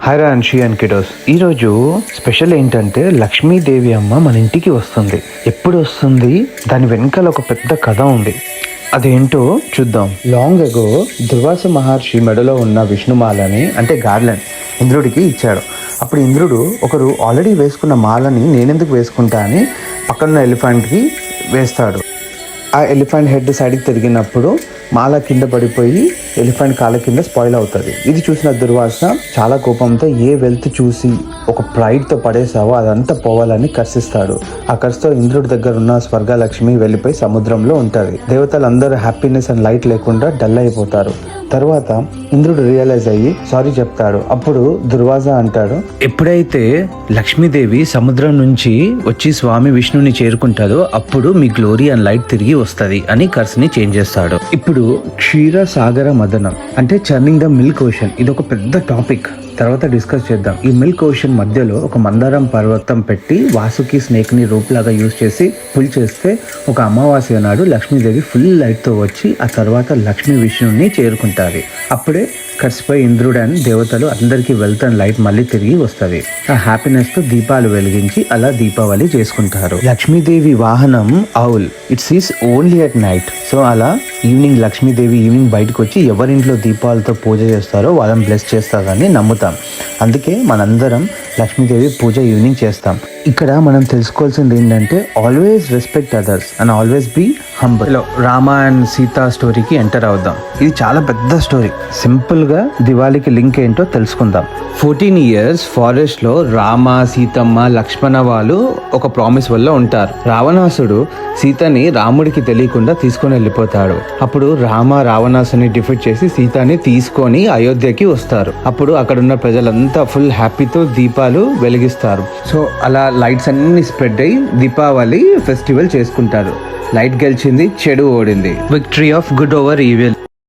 Hi రాన్షి and kiddos. ఈరోజు special ఏంటంటే లక్ష్మీదేవి అమ్మ మన ఇంటికి వస్తుంది. ఎప్పుడు వస్తుంది, దాని వెనకాల ఒక పెద్ద కథ ఉంది. అదేంటో చూద్దాం. లాంగ్ ఎగో దుర్వాస మహర్షి మెడలో ఉన్న విష్ణుమాలని అంటే గార్లెండ్ ఇంద్రుడికి ఇచ్చాడు. అప్పుడు ఇంద్రుడు ఒకరు ఆల్రెడీ వేసుకున్న మాలని నేనెందుకు వేసుకుంటా అని పక్కన ఎలిఫెంట్కి వేస్తాడు. ఆ ఎలిఫెంట్ హెడ్ సైడ్కి తిరిగినప్పుడు మాల కింద పడిపోయి ఎలిఫెంట్ కాళ్ళ కింద స్పాయిల్ అవుతుంది. ఇది చూసిన దుర్వాస చాలా కోపంతో ఏ వెల్త్ చూసి ఒక ప్రైడ్తో పడేసావో అదంతా పోవాలని కర్సిస్తాడు. ఆ కర్సుతో ఇంద్రుడి దగ్గర ఉన్న స్వర్గలక్ష్మి వెళ్ళిపోయి సముద్రంలో ఉంటుంది. దేవతలందరూ హ్యాపీనెస్ అండ్ లైట్ లేకుండా డల్ అయిపోతారు. తర్వాత ఇంద్రుడు రియలైజ్ అయ్యి సారీ చెప్తాడు. అప్పుడు దుర్వాస అంటాడు, ఎప్పుడైతే లక్ష్మీదేవి సముద్రం నుంచి వచ్చి స్వామి విష్ణుని చేరుకుంటాదో అప్పుడు మీ గ్లోరీ అండ్ లైట్ తిరిగి వస్తుంది అని కర్స్ని చేంజ్ చేస్తాడు. ఇప్పుడు క్షీర సాగర మదనం అంటే చర్నింగ్ ద మిల్క్ ఓషన్, ఇది ఒక పెద్ద టాపిక్, తర్వాత డిస్కస్ చేద్దాం. ఈ మిల్క్ ఓషన్ మధ్యలో ఒక మందారం పర్వతం పెట్టి వాసుకి స్నేక్ ని రూప్ లాగా యూజ్ చేసి పుల్ చేస్తే ఒక అమావాస్య నాడు లక్ష్మీదేవి ఫుల్ లైట్ తో వచ్చి ఆ తర్వాత లక్ష్మీ విష్ణుని చేరుకుంటారు. అప్పుడే కర్స్పై ఇంద్రుడు అండ్ దేవతలు అందరికీ వెల్త్ అండ్ లైట్ మళ్ళీ తిరిగి వస్తుంది. ఆ హ్యాపీనెస్ తో దీపాలు వెలిగించి అలా దీపావళి చేసుకుంటారు. లక్ష్మీదేవి వాహనం owl, it sees only at night. So అలా ఈవినింగ్ లక్ష్మీదేవి ఈవినింగ్ బయటకు వచ్చి ఎవరింట్లో దీపాలతో పూజ చేస్తారో వాళ్ళని బ్లెస్ చేస్తారని నమ్ముతాం. అందుకే మనందరం లక్ష్మీదేవి పూజ ఈవినింగ్ చేస్తాం. ఇక్కడ మనం తెలుసుకోవాల్సింది ఏంటంటే always respect others and always be humble. Rama and Sita స్టోరీకి ఎంటర్ అవుదాం. ఇది చాలా పెద్ద స్టోరీ. సింపుల్ గా దివాళీకి లింక్ ఏంటో తెలుసుకుందాం. 14 years ఫారెస్ట్ లో రామ, సీతమ్మ, లక్ష్మణ వాళ్ళు ఒక ప్రామిస్ వల్ల ఉంటారు. రావణాసుడు సీతని రాముడికి తెలియకుండా తీసుకొని వెళ్ళిపోతాడు. అప్పుడు రామ రావణాసుని డిఫీట్ చేసి సీతని తీసుకొని అయోధ్యకి వస్తారు. అప్పుడు అక్కడ ఉన్న ప్రజలంతా ఫుల్ హ్యాపీతో దీపాలు వెలిగిస్తారు. సో అలా లైట్స్ అన్ని స్ప్రెడ్ అయ్యి దీపావళి ఫెస్టివల్ చేసుకుంటారు. లైట్ గెలిచింది, చెడు ఓడింది. Victory of good over evil.